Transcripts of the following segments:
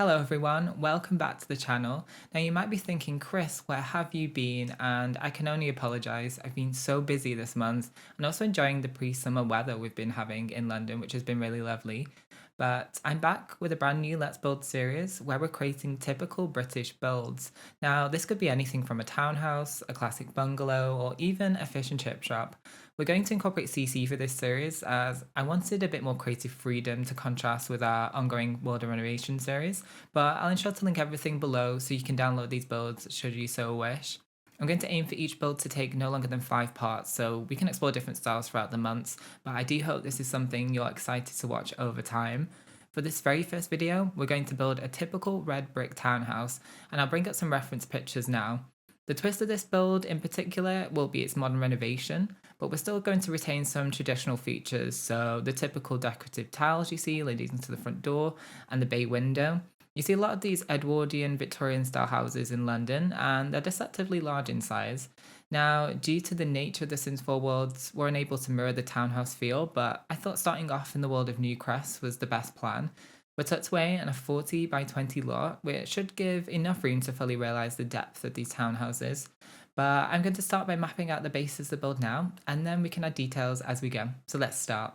Hello everyone, welcome back to the channel. Now you might be thinking, Chris, where have you been? And I can only apologise, I've been so busy this month and also enjoying the pre-summer weather we've been having in London, which has been really lovely. But I'm back with a brand new Let's Build series where we're creating typical British builds. Now this could be anything from a townhouse, a classic bungalow, or even a fish and chip shop. We're going to incorporate CC for this series as I wanted a bit more creative freedom to contrast with our ongoing world of renovation series, but I'll ensure to link everything below so you can download these builds should you so wish. I'm going to aim for each build to take no longer than 5 parts so we can explore different styles throughout the months, but I do hope this is something you're excited to watch over time. For this very first video, we're going to build a typical red brick townhouse, and I'll bring up some reference pictures now. The twist of this build in particular will be its modern renovation, but we're still going to retain some traditional features, so the typical decorative tiles you see leading into the front door and the bay window. You see a lot of these Edwardian Victorian style houses in London, and they're deceptively large in size. Now, due to the nature of the Sims 4 worlds, we're unable to mirror the townhouse feel, but I thought starting off in the world of Newcrest was the best plan. We're tucked away in a 40 by 20 lot, which should give enough room to fully realise the depth of these townhouses. But I'm going to start by mapping out the bases of the build now, and then we can add details as we go. So let's start.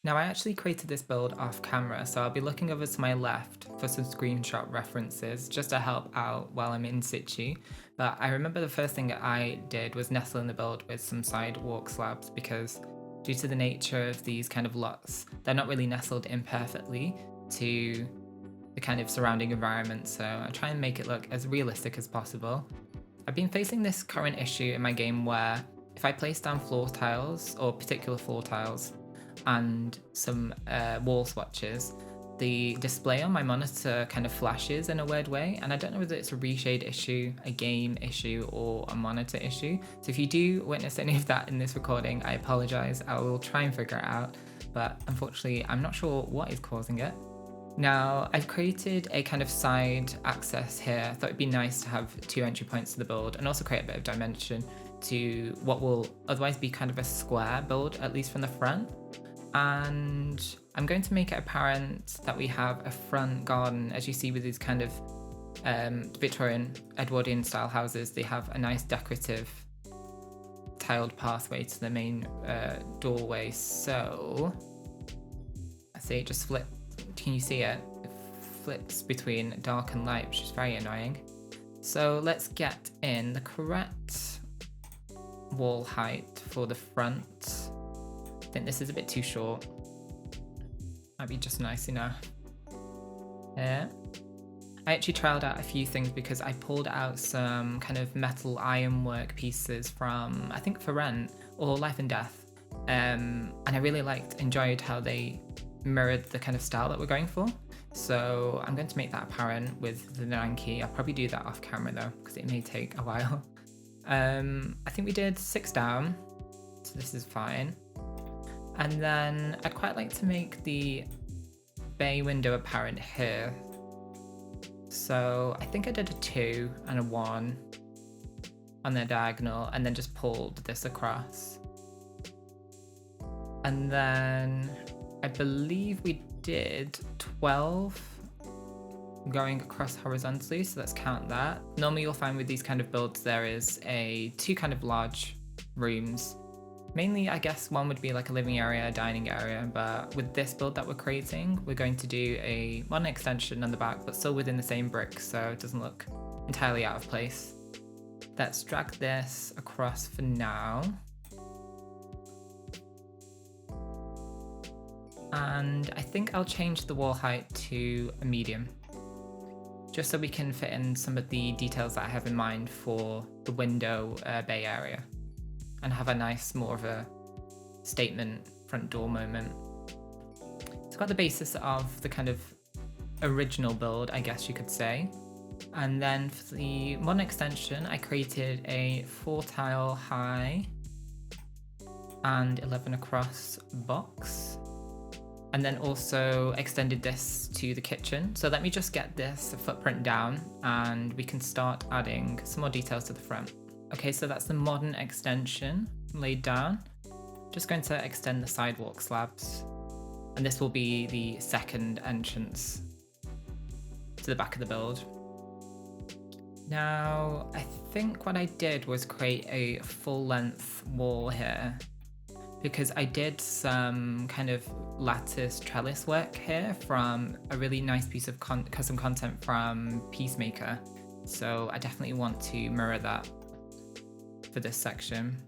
Now I actually created this build off camera, so I'll be looking over to my left for some screenshot references just to help out while I'm in situ. But I remember the first thing that I did was nestle in the build with some sidewalk slabs because due to the nature of these kind of lots, they're not really nestled in perfectly to the kind of surrounding environment, so I try and make it look as realistic as possible. I've been facing this current issue in my game where if I place down floor tiles or particular floor tiles and some wall swatches, the display on my monitor kind of flashes in a weird way, and I don't know whether it's a reshade issue, a game issue, or a monitor issue. So if you do witness any of that in this recording, I apologise. I will try and figure it out, but unfortunately I'm not sure what is causing it. Now, I've created a kind of side access here. I thought it'd be nice to have 2 entry points to the build and also create a bit of dimension to what will otherwise be kind of a square build, at least from the front. And I'm going to make it apparent that we have a front garden. As you see with these kind of Victorian Edwardian style houses, they have a nice decorative tiled pathway to the main doorway. So I say it just flip. Can you see it? It flips between dark and light, which is very annoying. So let's get in the correct wall height for the front. I think this is a bit too short. Might be just nice enough. Yeah. I actually trialed out a few things because I pulled out some kind of metal ironwork pieces from, I think, For Rent or Life and Death. And I really enjoyed how they mirrored the kind of style that we're going for. So I'm going to make that apparent with the 9 key. I'll probably do that off camera though, because it may take a while. I think we did 6 down, so this is fine. And then I'd quite like to make the bay window apparent here. So I think I did a 2 and a 1 on the diagonal and then just pulled this across. And then I believe we did 12 going across horizontally, so let's count that. Normally you'll find with these kind of builds there is 2 kind of large rooms. Mainly, I guess one would be like a living area, a dining area, but with this build that we're creating, we're going to do a modern extension on the back, but still within the same brick, so it doesn't look entirely out of place. Let's drag this across for now. And I think I'll change the wall height to a medium, just so we can fit in some of the details that I have in mind for the window bay area and have a nice, more of a statement front door moment. It's got the basis of the kind of original build, I guess you could say. And then for the modern extension, I created a 4 tile high and 11 across box. And then also extended this to the kitchen. So let me just get this footprint down and we can start adding some more details to the front. Okay, so that's the modern extension laid down. Just going to extend the sidewalk slabs. And this will be the second entrance. to the back of the build. Now, I think what I did was create a full length wall here because I did some kind of lattice trellis work here from a really nice piece of custom content from Peacemaker. So I definitely want to mirror that for this section.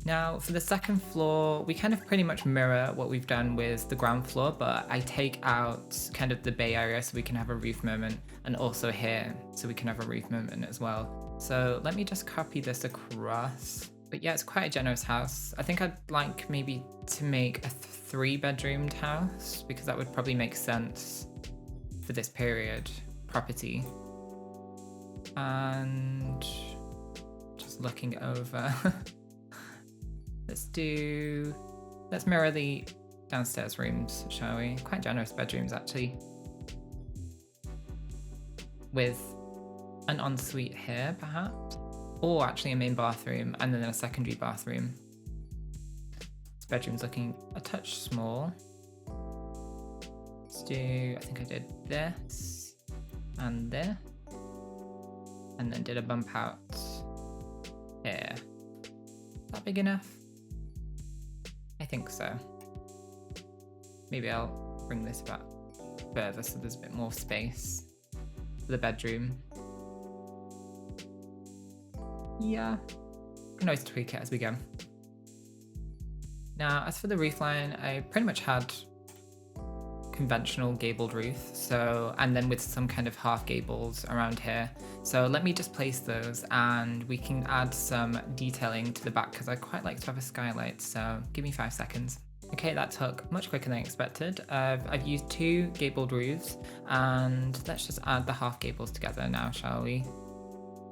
Now for the second floor, we kind of pretty much mirror what we've done with the ground floor, but I take out kind of the bay area so we can have a roof moment, and also here so we can have a roof moment as well. So let me just copy this across. But yeah, it's quite a generous house. I think I'd like maybe to make a 3-bedroomed house because that would probably make sense for this period property. And just looking over. Let's mirror the downstairs rooms, shall we? Quite generous bedrooms actually. With an ensuite here perhaps, or actually a main bathroom and then a secondary bathroom. This bedroom's looking a touch small. I think I did this and this, and then did a bump out here. Is that big enough? I think so. Maybe I'll bring this back further so there's a bit more space for the bedroom. Yeah, we can always tweak it as we go. Now, as for the roof line, I pretty much had conventional gabled roof, and then with some kind of half gables around here. So let me just place those and we can add some detailing to the back because I quite like to have a skylight, so give me 5 seconds. Okay, that took much quicker than I expected. I've used 2 gabled roofs and let's just add the half gables together now, shall we?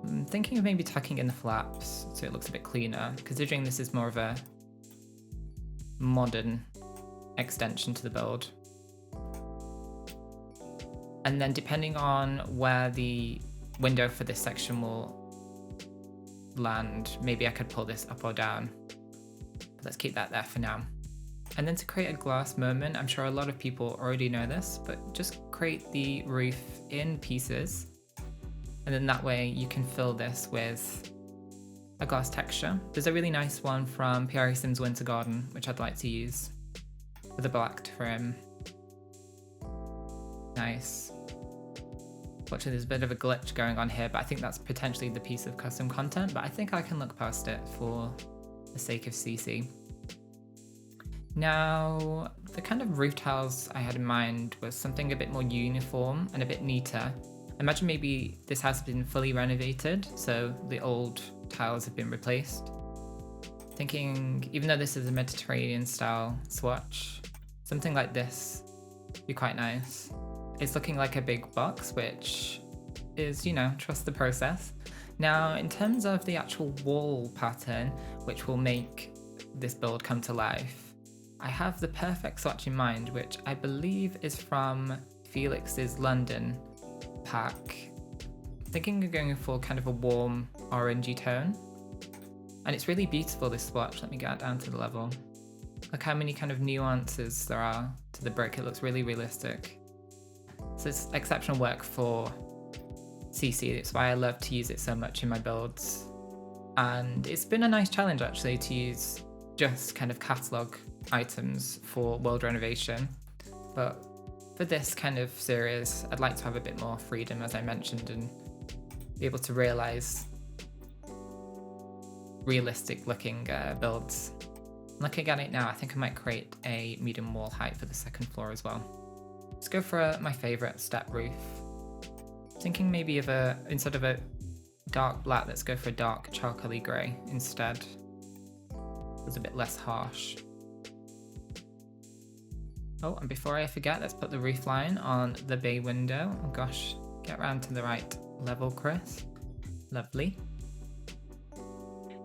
I'm thinking of maybe tucking in the flaps so it looks a bit cleaner, considering this is more of a modern extension to the build. And then depending on where the window for this section will land, maybe I could pull this up or down. But let's keep that there for now. And then to create a glass moment, I'm sure a lot of people already know this, but just create the roof in pieces. And then that way you can fill this with a glass texture. There's a really nice one from Pt.1's Winter Garden, which I'd like to use with a black trim. Nice. Fortunately, there's a bit of a glitch going on here, but I think that's potentially the piece of custom content, but I think I can look past it for the sake of CC. Now, the kind of roof tiles I had in mind was something a bit more uniform and a bit neater. Imagine maybe this house has been fully renovated, so the old tiles have been replaced. Thinking, even though this is a Mediterranean style swatch, something like this would be quite nice. It's looking like a big box, which is, you know, trust the process. Now, in terms of the actual wall pattern, which will make this build come to life, I have the perfect swatch in mind, which I believe is from Felix's London pack. Thinking of going for kind of a warm orangey tone. And it's really beautiful, this swatch. Let me get down to the level. Look how many kind of nuances there are to the brick. It looks really realistic. So it's exceptional work for CC. It's why I love to use it so much in my builds. And it's been a nice challenge actually to use just kind of catalogue items for world renovation. But for this kind of series, I'd like to have a bit more freedom, as I mentioned, and be able to realise realistic looking builds. Looking at it now, I think I might create a medium wall height for the second floor as well. Let's go for my favourite step roof. Thinking maybe of instead of a dark black, let's go for a dark charcoaly grey instead. It's a bit less harsh. Oh, and before I forget, let's put the roof line on the bay window. Oh gosh, get around to the right level, Chris. Lovely.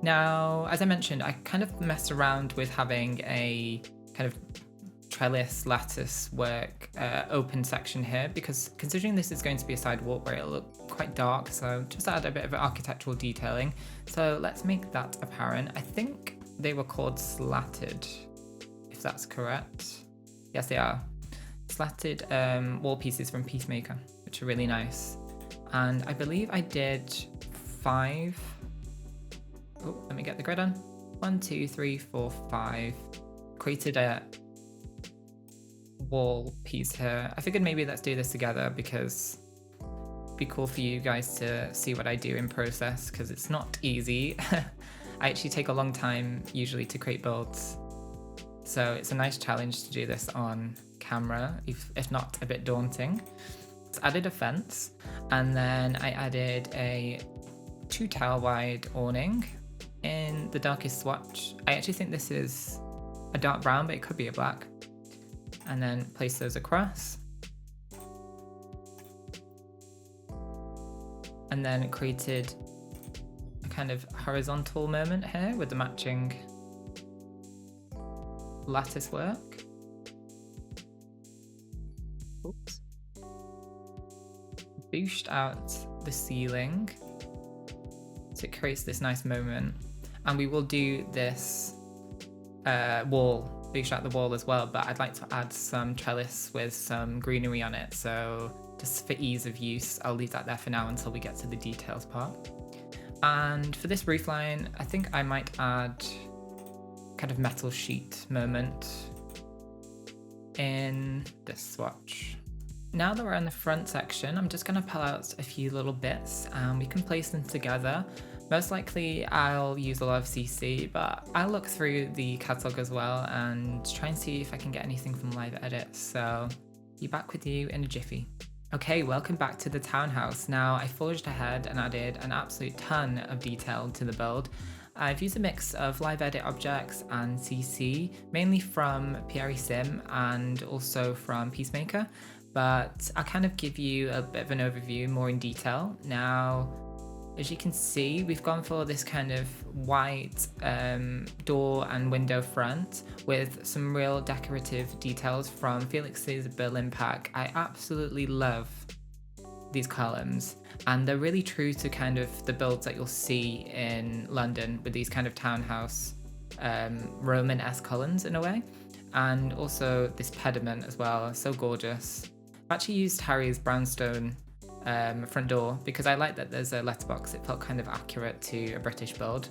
Now, as I mentioned, I kind of messed around with having a kind of trellis lattice work open section here, because considering this is going to be a side walkway, it'll look quite dark, so just add a bit of architectural detailing. So let's make that apparent. I think they were called slatted, if that's correct. Yes, they are. slatted wall pieces from Peacemaker, which are really nice. And I believe I did 5. Oh, let me get the grid on. 1, 2, 3, 4, 5. Created a wall piece here. I figured maybe let's do this together because it'd be cool for you guys to see what I do in process, because it's not easy. I actually take a long time usually to create builds, so it's a nice challenge to do this on camera, if not a bit daunting. So I added a fence, and then I added a 2 tile wide awning in the darkest swatch. I actually think this is a dark brown, but it could be a black. And then place those across. And then it created a kind of horizontal moment here with the matching lattice work. Oops. Boosted out the ceiling, so it creates this nice moment. And we will do this wall, boost out the wall as well, but I'd like to add some trellis with some greenery on it, so just for ease of use, I'll leave that there for now until we get to the details part. And for this roofline, I think I might add kind of metal sheet moment in this swatch. Now that we're in the front section, I'm just going to pull out a few little bits and we can place them together. Most likely I'll use a lot of CC, but I'll look through the catalogue as well and try and see if I can get anything from live edits. So be back with you in a jiffy. Okay, welcome back to the townhouse. Now I forged ahead and added an absolute ton of detail to the build. I've used a mix of live edit objects and CC, mainly from Pt.1 and also from Peacemaker, but I'll kind of give you a bit of an overview more in detail. Now, as you can see, we've gone for this kind of white door and window front with some real decorative details from Felix's Berlin pack. I absolutely love these columns, and they're really true to kind of the builds that you'll see in London with these kind of townhouse Roman-esque columns in a way. And also this pediment as well, so gorgeous. I've actually used Harry's brownstone front door because I like that there's a letterbox. It felt kind of accurate to a British build.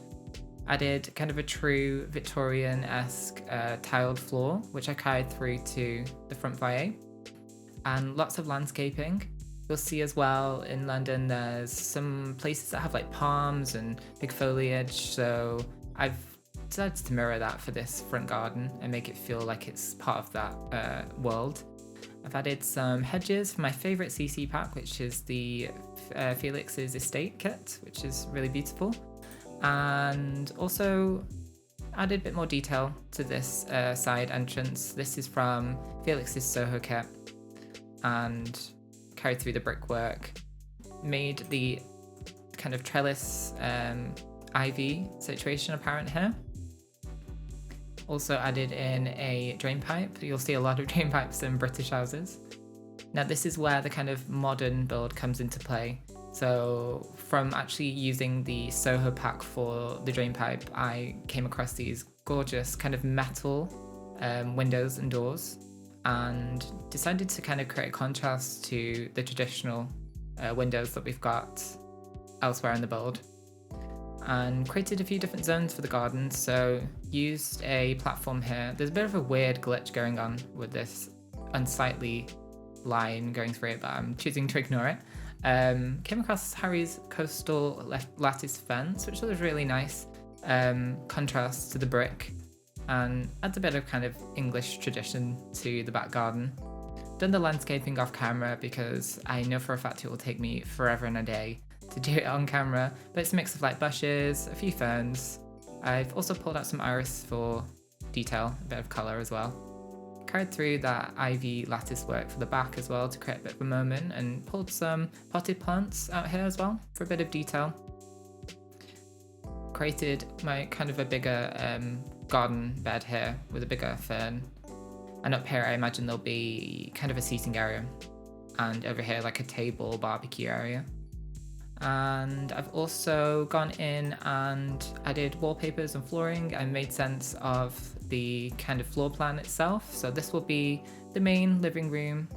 I did kind of a true Victorian-esque tiled floor, which I carried through to the front foyer, and lots of landscaping. You'll see as well in London there's some places that have like palms and big foliage, so I've decided to mirror that for this front garden and make it feel like it's part of that world. I've added some hedges for my favourite CC pack, which is the Felix's Estate kit, which is really beautiful. And also added a bit more detail to this side entrance. This is from Felix's Soho kit and carried through the brickwork. Made the kind of trellis ivy situation apparent here. Also added in a drain pipe. You'll see a lot of drain pipes in British houses. Now this is where the kind of modern build comes into play. So from actually using the Soho pack for the drain pipe, I came across these gorgeous kind of metal windows and doors and decided to kind of create a contrast to the traditional windows that we've got elsewhere in the build. And created a few different zones for the garden, so used a platform here. There's a bit of a weird glitch going on with this unsightly line going through it, but I'm choosing to ignore it. Came across Harry's coastal lattice fence, which was really nice contrast to the brick and adds a bit of kind of English tradition to the back garden. Done the landscaping off camera because I know for a fact it will take me forever and a day to do it on camera, but it's a mix of like bushes, a few ferns. I've also pulled out some iris for detail, a bit of colour as well. Carried through that ivy lattice work for the back as well to create a bit of a moment, and pulled some potted plants out here as well for a bit of detail. Created my kind of a bigger garden bed here with a bigger fern, and up here I imagine there'll be kind of a seating area, and over here like a table barbecue area. And I've also gone in and added wallpapers and flooring and made sense of the kind of floor plan itself. So this will be the main living room.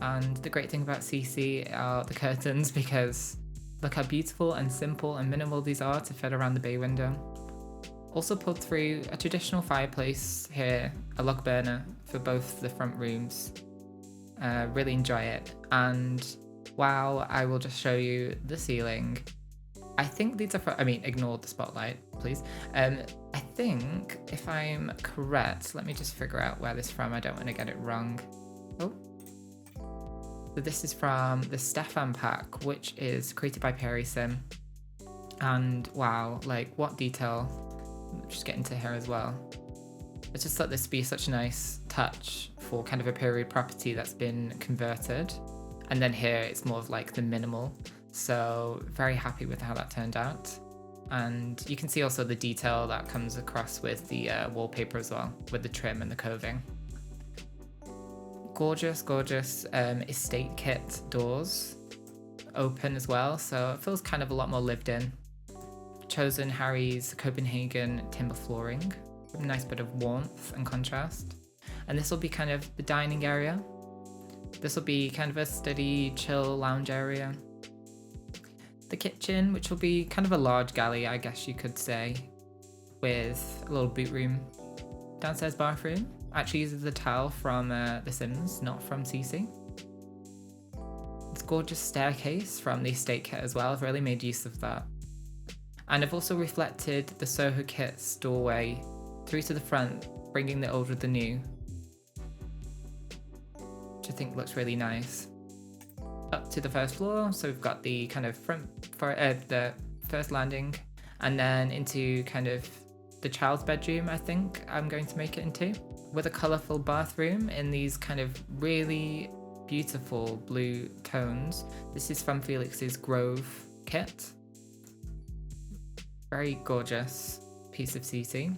And the great thing about CC are the curtains, because look how beautiful and simple and minimal these are to fit around the bay window. Also pulled through a traditional fireplace here, a log burner for both the front rooms. Really enjoy it. And wow, I will just show you the ceiling. I think these are ignore the spotlight, please. I think, if I'm correct, let me just figure out where this is from. I don't want to get it wrong. Oh. So this is from the Stefan pack, which is created by Perry Sim. And wow, like what detail. Just get into here as well. I just thought this would be such a nice touch for kind of a period property that's been converted. And then here it's more of like the minimal. So very happy with how that turned out. And you can see also the detail that comes across with the wallpaper as well, with the trim and the coving. Gorgeous, gorgeous estate kit doors. Open as well, so it feels kind of a lot more lived in. Chosen Harry's Copenhagen timber flooring. A nice bit of warmth and contrast. And this will be kind of the dining area. This will be kind of a steady, chill lounge area. The kitchen, which will be kind of a large galley, I guess you could say, with a little boot room. Downstairs bathroom actually uses the tile from The Sims, not from CC. This gorgeous staircase from the estate kit as well. I've really made use of that. And I've also reflected the Soho kit's doorway through to the front, bringing the old with the new, which I think looks really nice. Up to the first floor, so we've got the kind of the first landing, and then into kind of the child's bedroom, I think I'm going to make it into, with a colourful bathroom in these kind of really beautiful blue tones. This is from Felix's Grove kit. Very gorgeous piece of CC.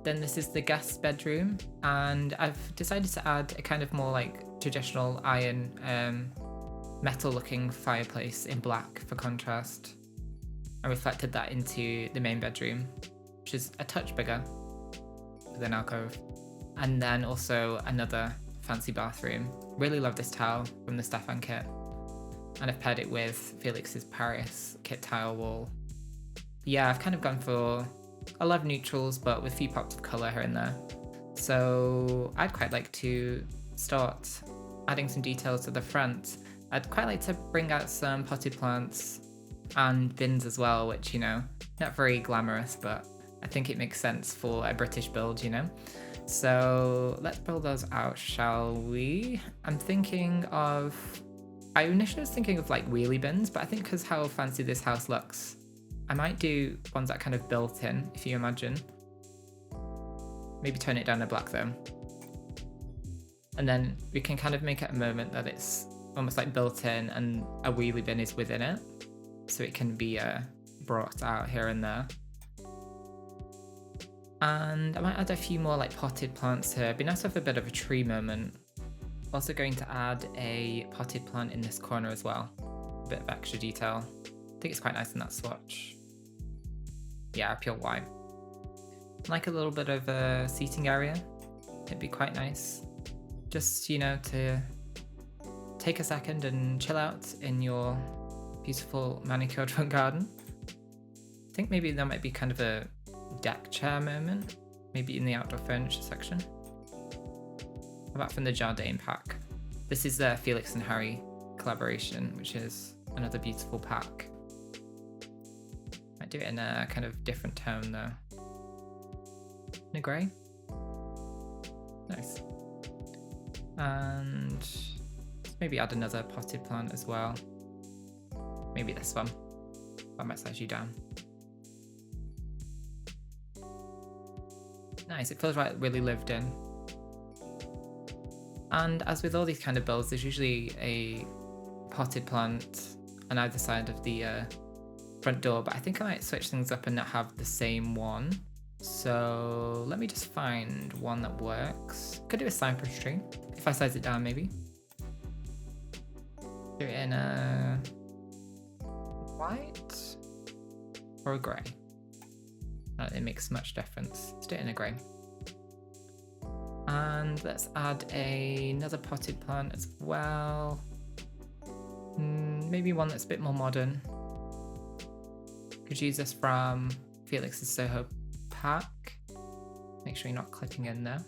Then this is the guest bedroom, and I've decided to add a kind of more like traditional iron metal looking fireplace in black for contrast. I reflected that into the main bedroom, which is a touch bigger than alcove. And then also another fancy bathroom. Really love this tile from the Stefan kit. And I've paired it with Felix's Paris kit tile wall. Yeah, I've kind of gone for, I love neutrals, but with a few pops of colour here and there. So I'd quite like to start adding some details to the front. I'd quite like to bring out some potted plants and bins as well, which, you know, not very glamorous, but I think it makes sense for a British build, you know? So let's build those out, shall we? I initially was thinking of like wheelie bins, but I think because how fancy this house looks, I might do ones that kind of built in, if you imagine. Maybe tone it down to black though. And then we can kind of make it a moment that it's almost like built in and a wheelie bin is within it. So it can be brought out here and there. And I might add a few more like potted plants here. It'd be nice to have a bit of a tree moment. Also going to add a potted plant in this corner as well. A bit of extra detail. I think it's quite nice in that swatch. Yeah, pure white. Like a little bit of a seating area. It'd be quite nice. Just, you know, to take a second and chill out in your beautiful manicured front garden. I think maybe there might be kind of a deck chair moment, maybe in the outdoor furniture section. How about from the Jardine pack? This is the Felix and Harry collaboration, which is another beautiful pack. Might do it in a kind of different tone though. In a grey. Nice. And maybe add another potted plant as well. Maybe this one. That might size you down. Nice, it feels like really lived in. And as with all these kind of builds, there's usually a potted plant on either side of the front door, but I think I might switch things up and not have the same one. So let me just find one that works. Could do a cypress tree, if I size it down maybe. Do it in a white or a grey? Not that it makes much difference. Let's do it in a grey. And let's add another potted plant as well. Maybe one that's a bit more modern. Could use this from Felix's Soho pack. Make sure you're not clipping in there.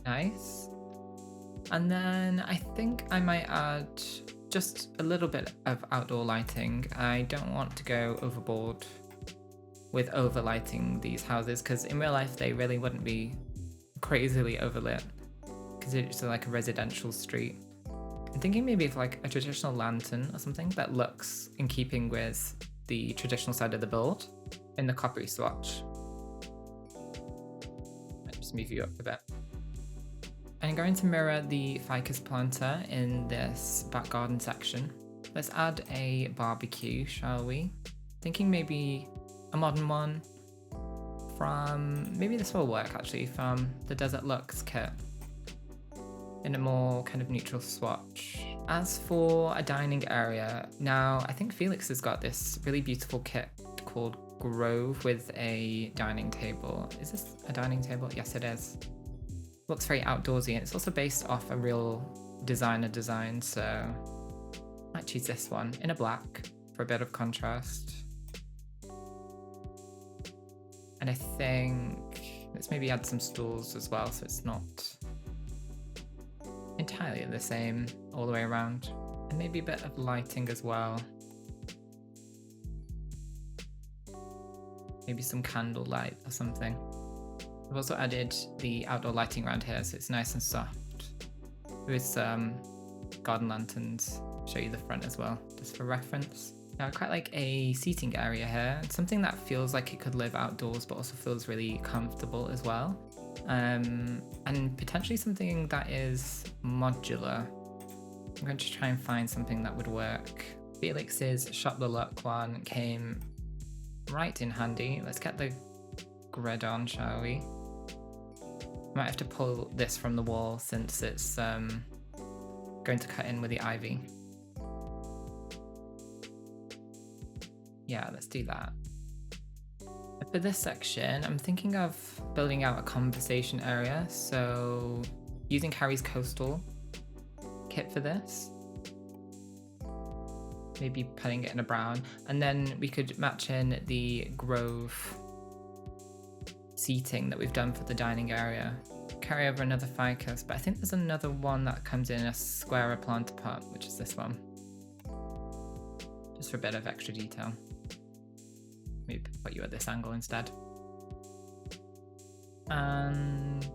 Nice. And then I think I might add just a little bit of outdoor lighting. I don't want to go overboard with overlighting these houses, because in real life they really wouldn't be crazily overlit because it's like a residential street. I'm thinking maybe of like a traditional lantern or something that looks in keeping with the traditional side of the build in the coppery swatch. Might just move you up a bit. I'm going to mirror the ficus planter in this back garden section. Let's add a barbecue, shall we? Thinking maybe a modern one from, maybe this will work actually, from the Desert Lux kit in a more kind of neutral swatch. As for a dining area, now I think Felix has got this really beautiful kit called Grove with a dining table. Is this a dining table? Yes, it is. Looks very outdoorsy, and it's also based off a real designer design, so I might choose this one in a black for a bit of contrast. And I think let's maybe add some stools as well, so it's not entirely the same all the way around. And maybe a bit of lighting as well. Maybe some candle light or something. I've also added the outdoor lighting around here, so it's nice and soft. With some garden lanterns. Show you the front as well, just for reference. Now I quite like a seating area here. It's something that feels like it could live outdoors, but also feels really comfortable as well. And potentially something that is modular. I'm going to try and find something that would work. Felix's Shop the Luck one came right in handy. Let's get the grid on, shall we? Might have to pull this from the wall since it's going to cut in with the ivy. Yeah, let's do that. For this section, I'm thinking of building out a conversation area, so using Harry's coastal kit for this. Maybe putting it in a brown, and then we could match in the Grove seating that we've done for the dining area. Carry over another ficus, but I think there's another one that comes in a squarer planter pot, which is this one. Just for a bit of extra detail. Maybe put you at this angle instead. And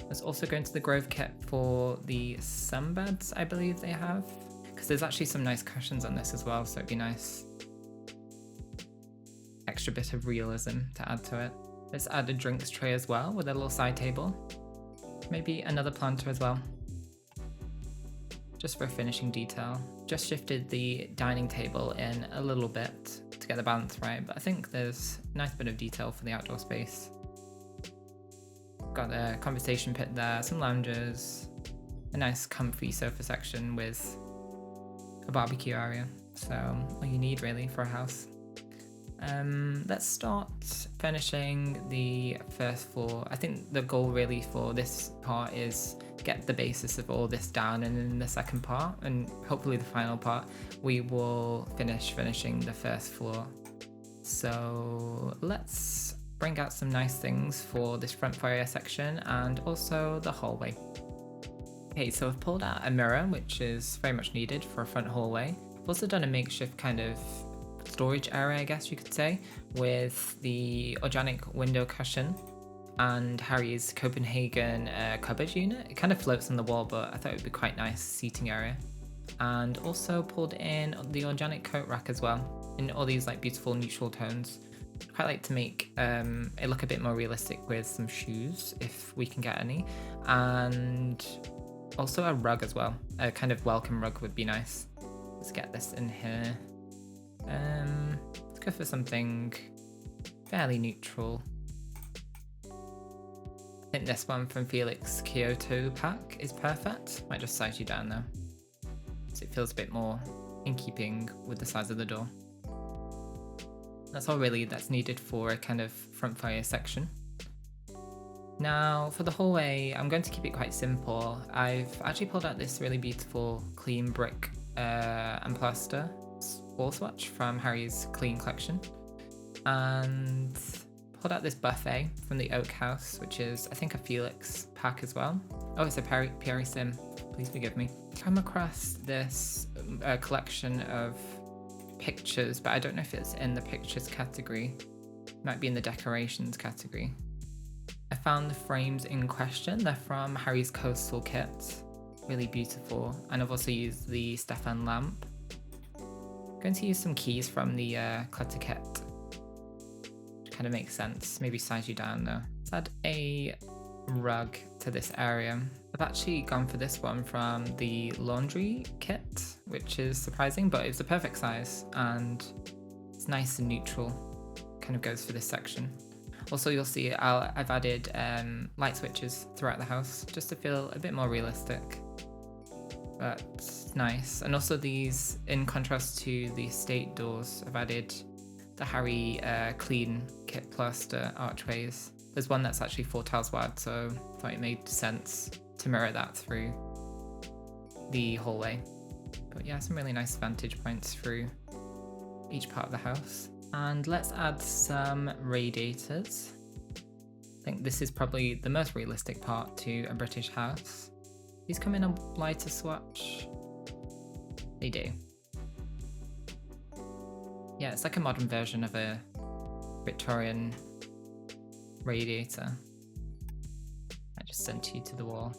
let's also go into the Grove kit for the sunbeds, I believe they have. Because there's actually some nice cushions on this as well, so it'd be nice. Extra bit of realism to add to it. Let's add a drinks tray as well with a little side table. Maybe another planter as well. Just for a finishing detail. Just shifted the dining table in a little bit to get the balance right, but I think there's a nice bit of detail for the outdoor space. Got a conversation pit there, some lounges, a nice comfy sofa section with a barbecue area. So all you need really for a house. Let's start finishing the first floor. I think the goal really for this part is get the basis of all this down, and in the second part, and hopefully the final part, we will finishing the first floor. So let's bring out some nice things for this front foyer section and also the hallway. Okay, so I've pulled out a mirror, which is very much needed for a front hallway. I've also done a makeshift kind of storage area, I guess you could say, with the organic window cushion and Harry's Copenhagen cupboard unit. It kind of floats on the wall, but I thought it would be quite nice seating area. And also pulled in the organic coat rack as well, in all these like beautiful neutral tones. I'd quite like to make it look a bit more realistic with some shoes, if we can get any. And also a rug as well. A kind of welcome rug would be nice. Let's get this in here. Let's go for something fairly neutral. I think this one from Felix Kyoto pack is perfect. Might just size you down though, so it feels a bit more in keeping with the size of the door. That's all really that's needed for a kind of front foyer section. Now for the hallway, I'm going to keep it quite simple. I've actually pulled out this really beautiful clean brick and plaster wall swatch from Harry's Clean collection, and pulled out this buffet from the Oak House, which is I think a Felix pack as well. Oh, it's a Perry Sim, please forgive me. Come across this collection of pictures, but I don't know if it's in the pictures category. It might be in the decorations category. I found the frames in question. They're from Harry's Coastal kit, really beautiful, and I've also used the Stefan lamp. I'm going to use some keys from the clutter kit, which kind of makes sense. Maybe size you down though. Let's add a rug to this area. I've actually gone for this one from the laundry kit, which is surprising, but it's the perfect size and it's nice and neutral. Kind of goes for this section. Also, you'll see I've added light switches throughout the house just to feel a bit more realistic, but nice. And also these, in contrast to the estate doors, I've added the Harry Clean kit plaster archways. There's one that's actually 4 tiles wide, so I thought it made sense to mirror that through the hallway. But yeah, some really nice vantage points through each part of the house. And let's add some radiators. I think this is probably the most realistic part to a British house. These come in a lighter swatch. They do. Yeah, it's like a modern version of a Victorian radiator. I just sent you to the wall.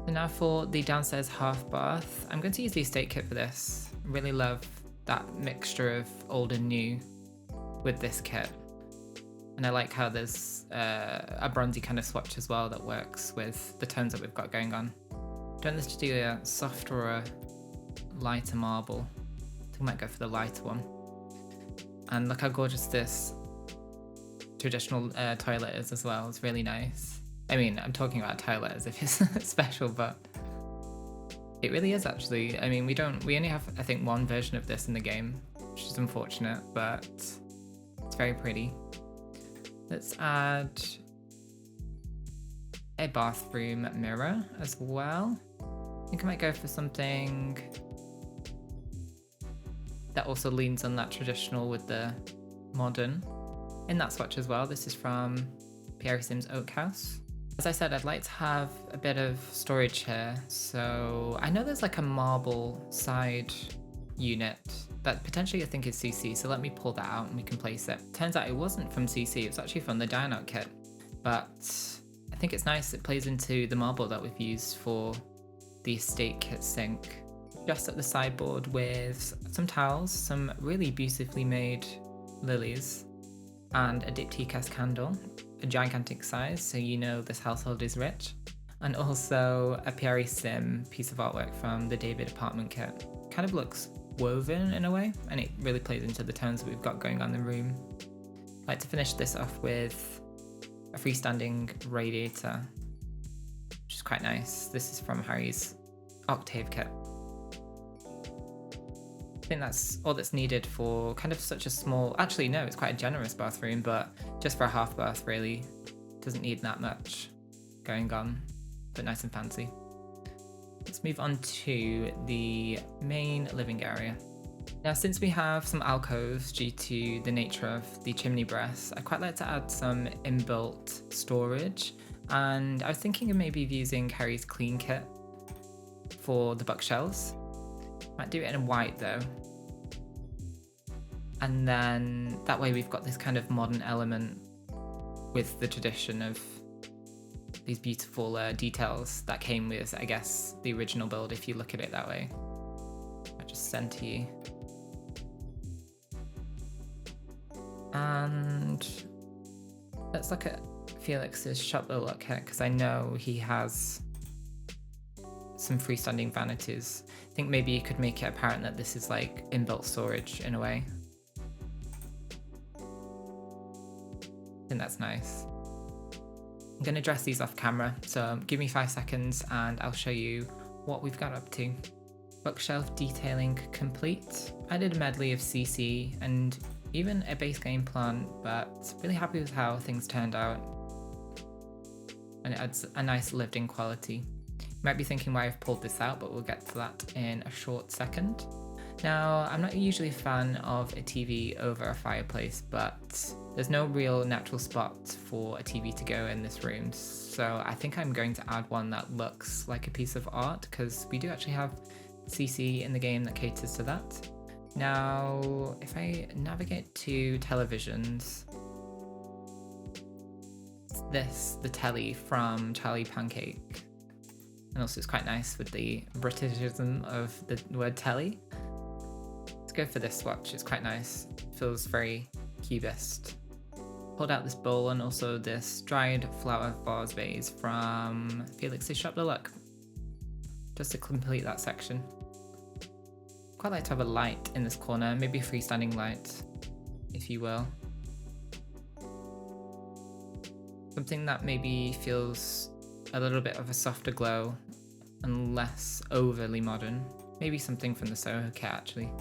And now for the downstairs half bath, I'm going to use the estate kit for this. I really love that mixture of old and new with this kit. And I like how there's a bronzy kind of swatch as well that works with the tones that we've got going on. Don't this to do a softer or a lighter marble? I think I might go for the lighter one. And look how gorgeous this traditional toilet is as well. It's really nice. I mean, I'm talking about a toilet as if it's special, but it really is actually. I mean, we only have, I think, one version of this in the game, which is unfortunate, but it's very pretty. Let's add a bathroom mirror as well. I think I might go for something that also leans on that traditional with the modern in that swatch as well. This is from Pierre Sim's Oak House. As I said, I'd like to have a bit of storage here. So I know there's like a marble side unit that potentially I think is CC. So let me pull that out and we can place it. Turns out it wasn't from CC. It was actually from the Dine Out kit. But I think it's nice. It plays into the marble that we've used for the estate kit sink. Just at the sideboard with some towels, some really beautifully made lilies, and a diptychus candle, a gigantic size, so you know this household is rich, and also a Pierre Sim piece of artwork from the David apartment kit. Kind of looks woven in a way, and it really plays into the tones that we've got going on in the room. I'd like to finish this off with a freestanding radiator, which is quite nice. This is from Harry's Octave kit. I think that's all that's needed for kind of such a small, actually no, it's quite a generous bathroom, but just for a half bath really, doesn't need that much going on, but nice and fancy. Let's move on to the main living area. Now, since we have some alcoves due to the nature of the chimney breast, I quite like to add some inbuilt storage, and I was thinking of maybe using Harry's Clean kit for the bookshelves. Might do it in white though. And then that way we've got this kind of modern element with the tradition of these beautiful details that came with, I guess, the original build, if you look at it that way. I just sent to you. And let's look at Felix's shop little look here, because I know he has some freestanding vanities. I think maybe you could make it apparent that this is like inbuilt storage in a way. I think that's nice. I'm going to dress these off camera, so give me 5 seconds and I'll show you what we've got up to. Bookshelf detailing complete. I did a medley of CC and even a base game plant, but really happy with how things turned out. And it adds a nice lived-in quality. You might be thinking why I've pulled this out, but we'll get to that in a short second. Now, I'm not usually a fan of a TV over a fireplace, but there's no real natural spot for a TV to go in this room, so I think I'm going to add one that looks like a piece of art, because we do actually have CC in the game that caters to that. Now, if I navigate to televisions, this, the telly from Charlie Pancake, and also it's quite nice with the Britishism of the word telly. Let's go for this swatch, it's quite nice, feels very cubist. Pulled out this bowl and also this dried flower vase vase from Felix's Shop the Look, just to complete that section. Quite like to have a light in this corner, maybe a freestanding light, if you will. Something that maybe feels a little bit of a softer glow and less overly modern. Maybe something from the Soho kit actually.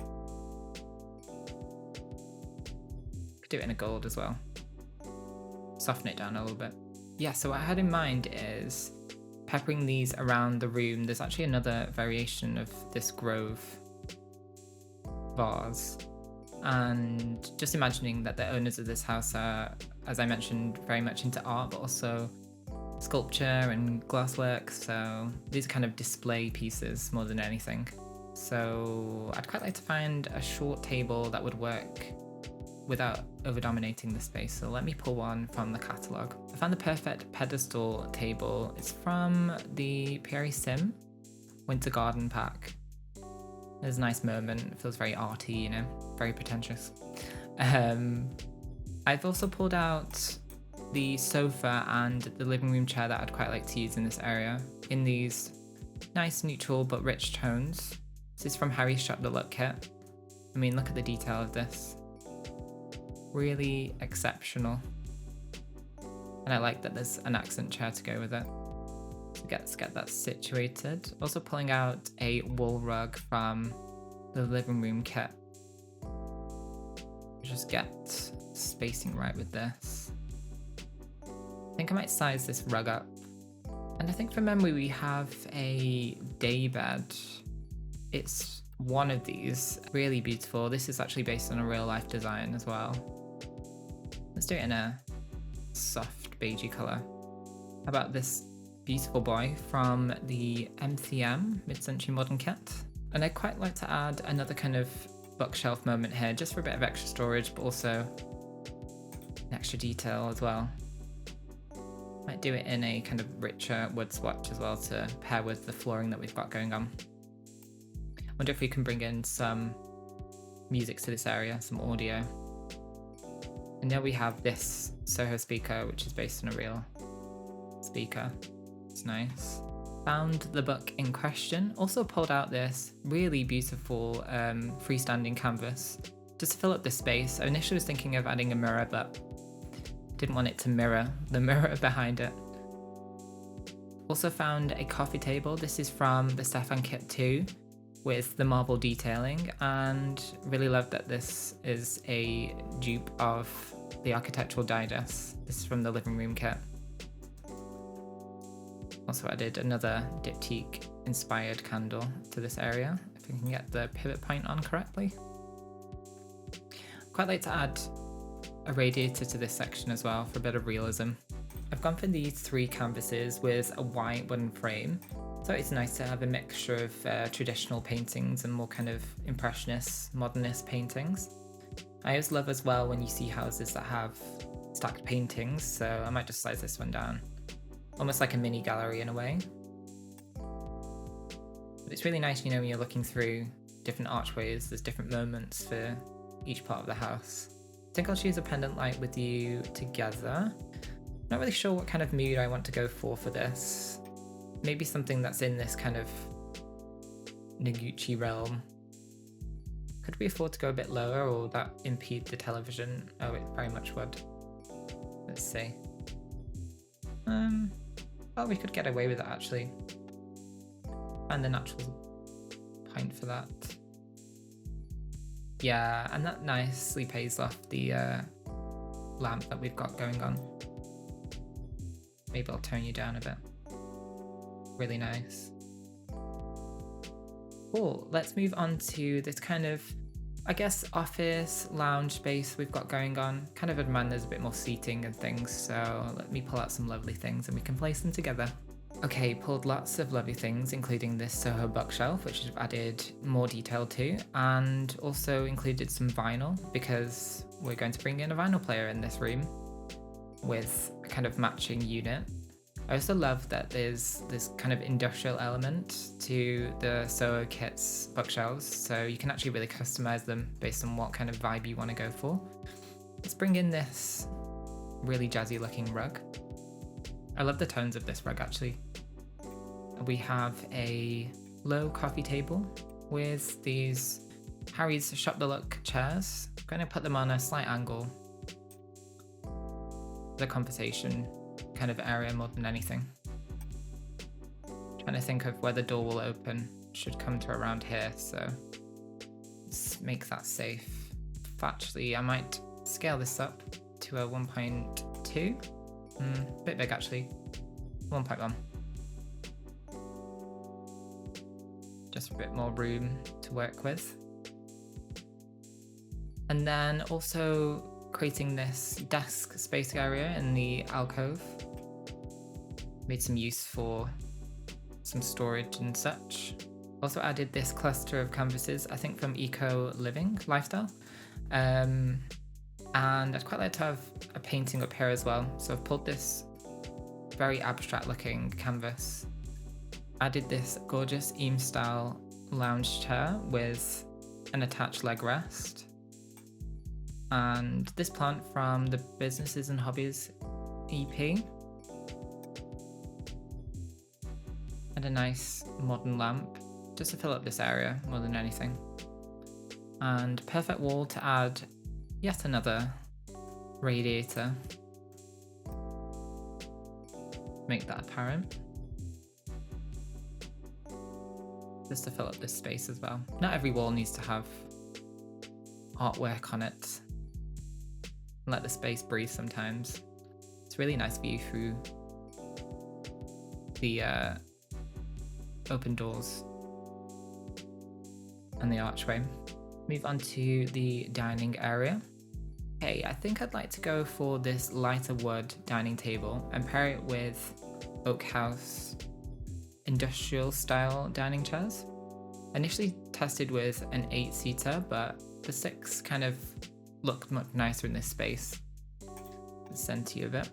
Could do it in a gold as well. Soften it down a little bit. Yeah, so what I had in mind is peppering these around the room. There's actually another variation of this Grove vase, and just imagining that the owners of this house are, as I mentioned, very much into art, but also sculpture and glasswork, so these are kind of display pieces more than anything. So I'd quite like to find a short table that would work without over dominating the space, so let me pull one from the catalogue. I found the perfect pedestal table. It's from the Pierre Sim Winter Garden pack. There's a nice moment, it feels very arty, you know, very pretentious. I've also pulled out the sofa and the living room chair that I'd quite like to use in this area, in these nice neutral but rich tones. This is from Harry's Shop the Look kit. I mean, look at the detail of this. Really exceptional. And I like that there's an accent chair to go with it. So let's get that situated. Also pulling out a wool rug from the living room kit. Just get spacing right with this. I think I might size this rug up. And I think from memory we have a day bed. It's one of these, really beautiful. This is actually based on a real life design as well. Let's do it in a soft beigey colour. How about this beautiful boy from the MCM Mid-Century Modern kit? And I'd quite like to add another kind of bookshelf moment here, just for a bit of extra storage, but also an extra detail as well. Might do it in a kind of richer wood swatch as well to pair with the flooring that we've got going on. Wonder if we can bring in some music to this area, some audio. And now we have this Soho speaker, which is based on a real speaker. It's nice. Found the book in question. Also pulled out this really beautiful freestanding canvas just to fill up the space. I initially was thinking of adding a mirror, but didn't want it to mirror the mirror behind it. Also found a coffee table. This is from the Stefan kit 2 with the marble detailing, and really love that this is a dupe of the Architectural Digest. This is from the living room kit. Also added another diptyque inspired candle to this area, if we can get the pivot point on correctly. Quite like to add a radiator to this section as well for a bit of realism. I've gone for these 3 canvases with a white wooden frame, so it's nice to have a mixture of traditional paintings and more kind of impressionist, modernist paintings. I always love as well when you see houses that have stacked paintings, so I might just size this one down. Almost like a mini gallery in a way. But it's really nice, you know, when you're looking through different archways, there's different moments for each part of the house. I think I'll choose a pendant light with you together. Not really sure what kind of mood I want to go for this. Maybe something that's in this kind of Noguchi realm. Could we afford to go a bit lower, or will that impede the television? Oh, it very much would. Let's see. Well, we could get away with it actually. And the natural point for that. Yeah, and that nicely pays off the lamp that we've got going on. Maybe I'll tone you down a bit. Really nice. Cool, let's move on to this kind of, I guess, office lounge space we've got going on. Kind of admire there's a bit more seating and things, so let me pull out some lovely things and we can place them together. Okay, pulled lots of lovely things, including this Soho bookshelf, which I've added more detail to, and also included some vinyl because we're going to bring in a vinyl player in this room with a kind of matching unit. I also love that there's this kind of industrial element to the Soho kits bookshelves, so you can actually really customize them based on what kind of vibe you want to go for. Let's bring in this really jazzy looking rug. I love the tones of this rug actually. We have a low coffee table with these Harry's Shop the Look chairs. I'm going to put them on a slight angle. The conversation kind of area more than anything. Trying to think of where the door will open. Should come to around here, so let's make that safe. Actually, I might scale this up to a 1.2. A bit big actually. 1.1. Just a bit more room to work with. And then also creating this desk space area in the alcove. Made some use for some storage and such. Also added this cluster of canvases, I think from Eco Living Lifestyle. And I'd quite like to have a painting up here as well. So I've pulled this very abstract looking canvas. Added this gorgeous Eames style lounge chair with an attached leg rest. And this plant from the Businesses and Hobbies EP. And a nice modern lamp, just to fill up this area more than anything. And perfect wall to add yet another radiator. Make that apparent. Just to fill up this space as well. Not every wall needs to have artwork on it. Let the space breathe sometimes. It's a really nice view through the open doors and the archway. Move on to the dining area. Okay, I think I'd like to go for this lighter wood dining table and pair it with Oak House industrial style dining chairs. Initially tested with an 8-seater, but the 6 kind of looked much nicer in this space. The centre of it.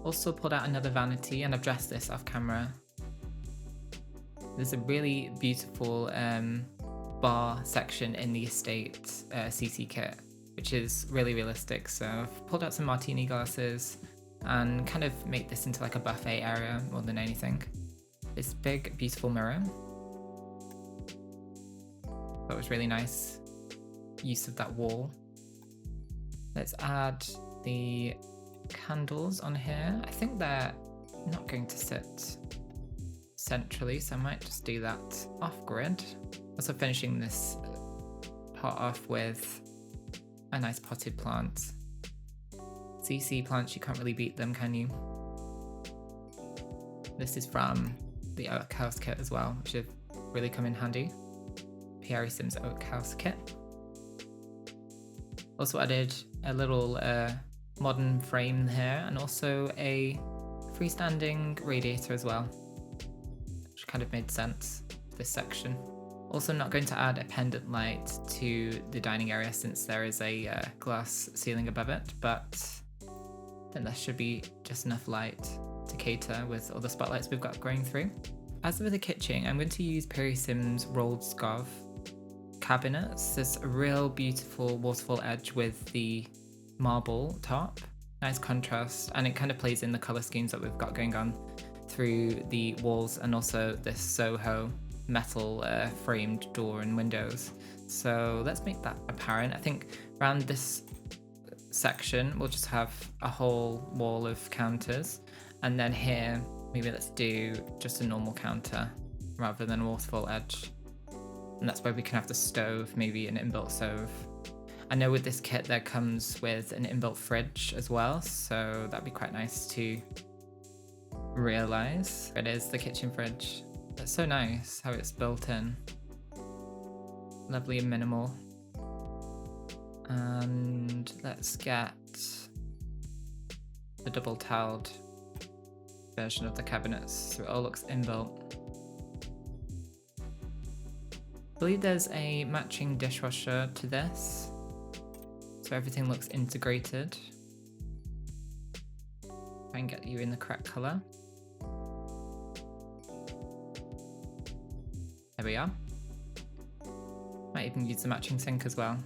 Also pulled out another vanity and I've dressed this off camera. There's a really beautiful bar section in the estate CC kit, which is really realistic. So I've pulled out some martini glasses and kind of make this into like a buffet area more than anything. This big, beautiful mirror. That was really nice use of that wall. Let's add the candles on here. I think they're not going to sit centrally, so I might just do that off grid. Also finishing this pot off with a nice potted plant. CC plants, you can't really beat them, can you? This is from the Oak House kit as well, which have really come in handy. P.R. Sims Oak House kit. Also added a little modern frame here and also a freestanding radiator as well, which kind of made sense for this section. Also not going to add a pendant light to the dining area since there is a glass ceiling above it, but then there should be just enough light to cater with all the spotlights we've got going through. As with the kitchen, I'm going to use P.R. Sims rolled scarf cabinets. There's a real beautiful waterfall edge with the marble top. Nice contrast, and it kind of plays in the colour schemes that we've got going on through the walls and also this Soho metal framed door and windows. So let's make that apparent. I think around this section, we'll just have a whole wall of counters. And then here, maybe let's do just a normal counter rather than a waterfall edge. And that's where we can have the stove, maybe an inbuilt stove. I know with this kit there comes with an inbuilt fridge as well, so that'd be quite nice to realize. It is the kitchen fridge. It's so nice how it's built in. Lovely and minimal. And let's get the double tiled version of the cabinets so it all looks inbuilt. I believe there's a matching dishwasher to this, so everything looks integrated. Try and get you in the correct colour. There we are. Might even use the matching sink as well.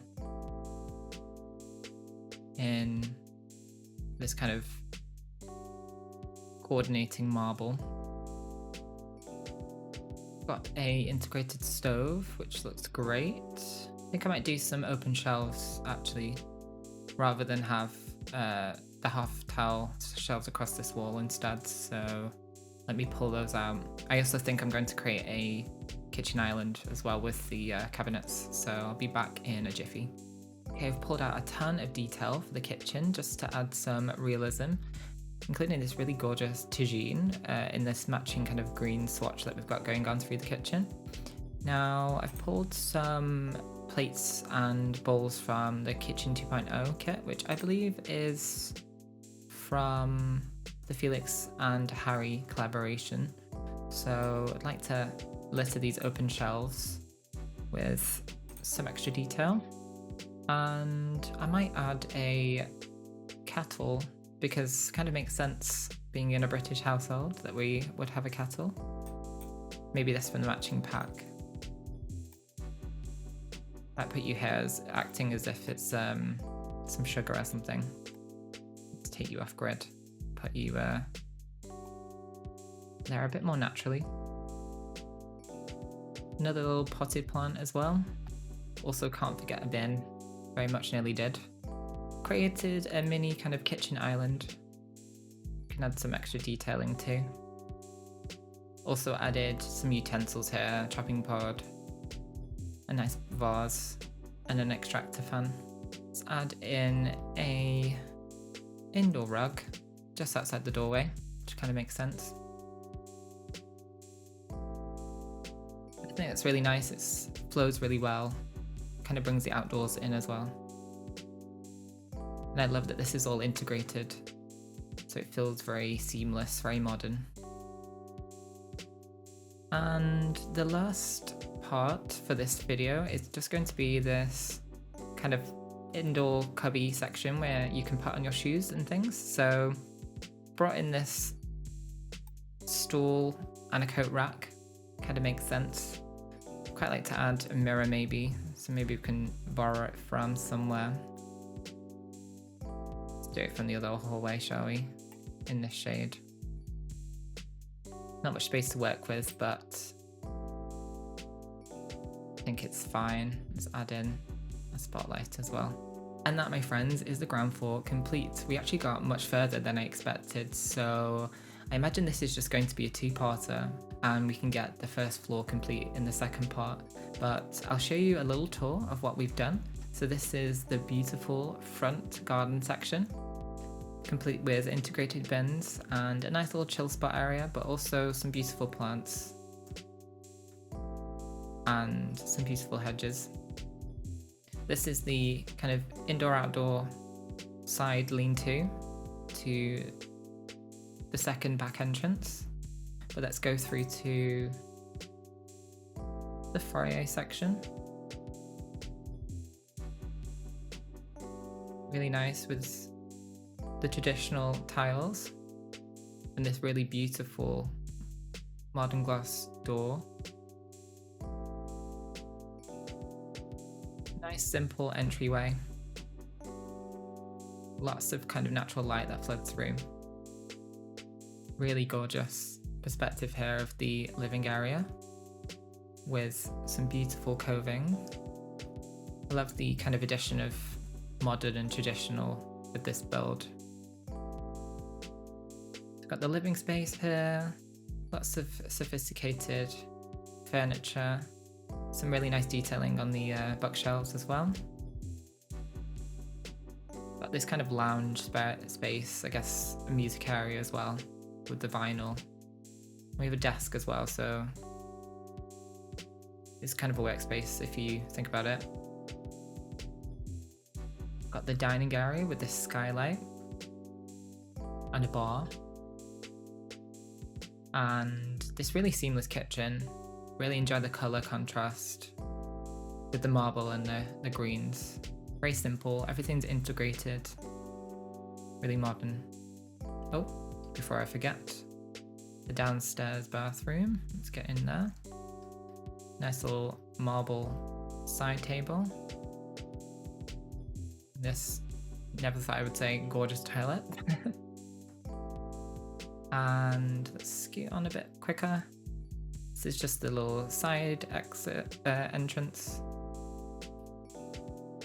In this kind of coordinating marble. Got a integrated stove, which looks great. I think I might do some open shelves actually, rather than have the half tile shelves across this wall instead. So let me pull those out. I also think I'm going to create a kitchen island as well with the cabinets, so I'll be back in a jiffy. Okay, I've pulled out a ton of detail for the kitchen just to add some realism, including this really gorgeous tagine in this matching kind of green swatch that we've got going on through the kitchen. Now I've pulled some plates and bowls from the Kitchen 2.0 kit, which I believe is from the Felix and Harry collaboration. So I'd like to litter these open shelves with some extra detail. And I might add a kettle, because it kind of makes sense being in a British household that we would have a kettle. Maybe this from the matching pack. Might put you here as acting as if it's some sugar or something to take you off grid. Put you there a bit more naturally. Another little potted plant as well. Also can't forget a bin. Very much nearly did. Created a mini kind of kitchen island. Can add some extra detailing too. Also added some utensils here, chopping board, a nice vase, and an extractor fan. Let's add in a indoor rug just outside the doorway, which kind of makes sense. I think it's really nice. It flows really well. Kind of brings the outdoors in as well. And I love that this is all integrated, so it feels very seamless, very modern. And the last part for this video is just going to be this kind of indoor cubby section where you can put on your shoes and things. So brought in this stool and a coat rack. Kind of makes sense. Quite like to add a mirror maybe, so maybe we can borrow it from somewhere. Let's do it from the other hallway, shall we? In this shade. Not much space to work with, but I think it's fine. Let's add in a spotlight as well. And that, my friends, is the ground floor complete. We actually got much further than I expected, so I imagine this is just going to be a two-parter, and we can get the first floor complete in the second part. But I'll show you a little tour of what we've done. So this is the beautiful front garden section, complete with integrated bins and a nice little chill spot area, but also some beautiful plants and some beautiful hedges. This is the kind of indoor-outdoor side lean-to to the second back entrance. But let's go through to the foyer section. Really nice with the traditional tiles and this really beautiful modern glass door. Nice simple entryway. Lots of kind of natural light that floods through. Really gorgeous perspective here of the living area with some beautiful coving. I love the kind of addition of modern and traditional with this build. Got the living space here, lots of sophisticated furniture, some really nice detailing on the bookshelves as well. Got this kind of lounge space, I guess a music area as well with the vinyl. We have a desk as well, so it's kind of a workspace if you think about it. Got the dining area with this skylight and a bar. And this really seamless kitchen. Really enjoy the colour contrast with the marble and the greens. Very simple, everything's integrated. Really modern. Oh, before I forget, the downstairs bathroom. Let's get in there. Nice little marble side table. This, never thought I would say gorgeous toilet. And let's scoot on a bit quicker. This is just the little side exit entrance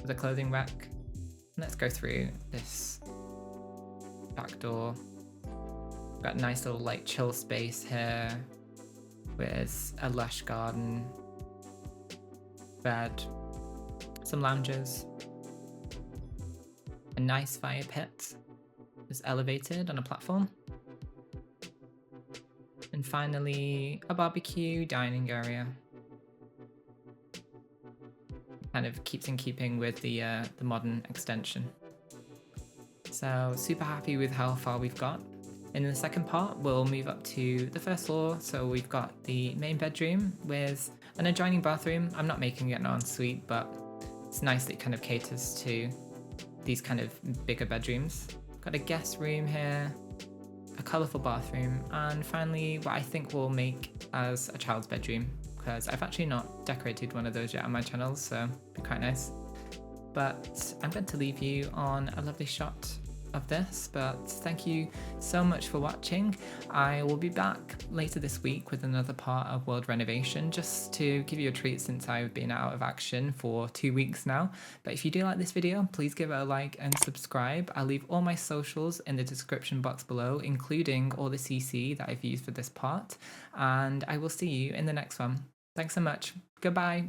with a clothing rack. Let's go through this back door. Got a nice little like chill space here with a lush garden, bed, some lounges, a nice fire pit is elevated on a platform. And finally, a barbecue dining area. Kind of keeps in keeping with the modern extension. So super happy with how far we've got. In the second part, we'll move up to the first floor. So we've got the main bedroom with an adjoining bathroom. I'm not making it an ensuite, but it's nice that it kind of caters to these kind of bigger bedrooms. Got a guest room here, a colourful bathroom, and finally what I think we'll make as a child's bedroom, because I've actually not decorated one of those yet on my channel, so it'd be quite nice. But I'm going to leave you on a lovely shot of this, but thank you so much for watching. I will be back later this week with another part of World Renovation, just to give you a treat since I've been out of action for 2 weeks now. But if you do like this video, please give it a like and subscribe. I'll leave all my socials in the description box below, including all the CC that I've used for this part, and I will see you in the next one. Thanks so much. Goodbye.